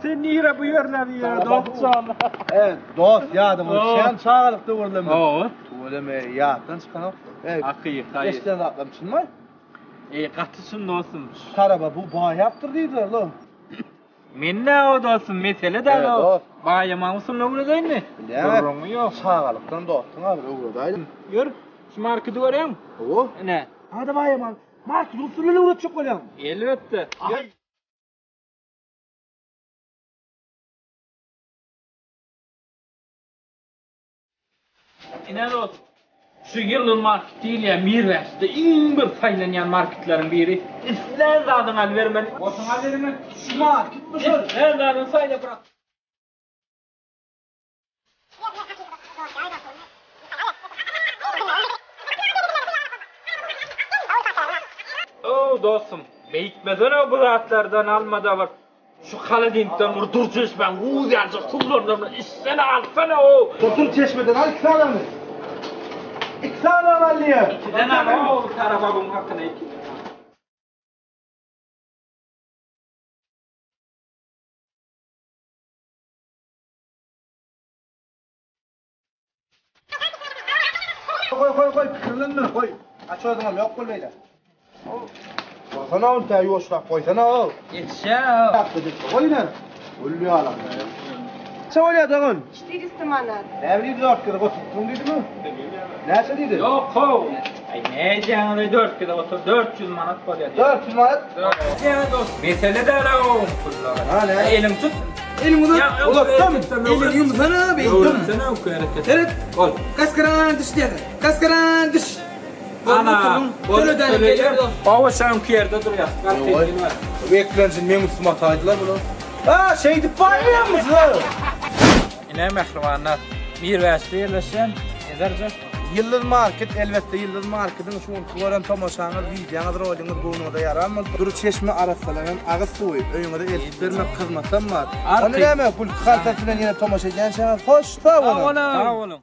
sen nire bu yerleri ya dostcan. Evet, dost yadım. Sen sağlıkta vurulma. Oo. Vurulma yatdan çıkan. Evet. Akıyı, hayır. Eşten atlamışsın mı? Katısın dostum. Karaba bu bağ yaptırdıydılar lo. Men ne o dostum, mesele de Evet, o. dost. Bayama mısın ne değil mi? Evet. Durumu yok. Sağlıktan dostun abi uğradaydım. Gör, şu marketi görüyor musun? O. Ne? Hadi bayama. Market usulüyle uğraşacak olayım. Elbette. Gör. İnan olsun. Şu yılın market değil ya, Mirves'te en bir saylanyan marketlerin biri. İslen zadın al vermeni. Olsun al vermeni. Şu market mi şöyle? İslen zadın sayla bırak. Oo dostum, beyitmeden o bu saatlerden almada var. Şu Kaladin'den vurdur çeşmen, uğuz yazacak kullarından işsene alsana o. Otur çeşmeden al iki tane mi? İki tane al diye. İkiden al o tarafabın hakkına iki. Koy, kırılın koy. Aç o zaman yok koymayla. Koysana onu da yoşlak koysana o. Yetişe o. Yaptık koy ne? Ullu alam. Sen öyle dağın. 400 manat. Ne bileyim 4 kere oturttun dedi mi? Nerede dedi? Yok o. Ay ne canını 4 kere otur 400 manat koyar. 400 manat. Evet dostum. Mesele de öyle o pullar. Ha ne? Elim tut. Elim uzat. Uzattım. Elim yumsana be. Sen oku hareket. Evet. Ol. Kaskaran dış diye. Kaskaran dış. Ana. Şöyle derim geliyor. Ava sen ki yerde dur ya. Kalk var. Bu eklensin benim üstüme ataydılar bunu. Ha şeydi bayılıyor musun o? Yine mehribanlar. Mirves'te yerleşen ederce. Yıldız Market elbette Yıldız Market'in şu koran tomoşanız, videoňyz, rolüňiz bugüne da yaramaz. Duru çeşme arasalan ağız suyu, öýüňe de elip bermek hyzmatam bar. Onu näme pul kaltasından ýene tomoşa eden şeňiz hoş, sag bolun. Sağ olun.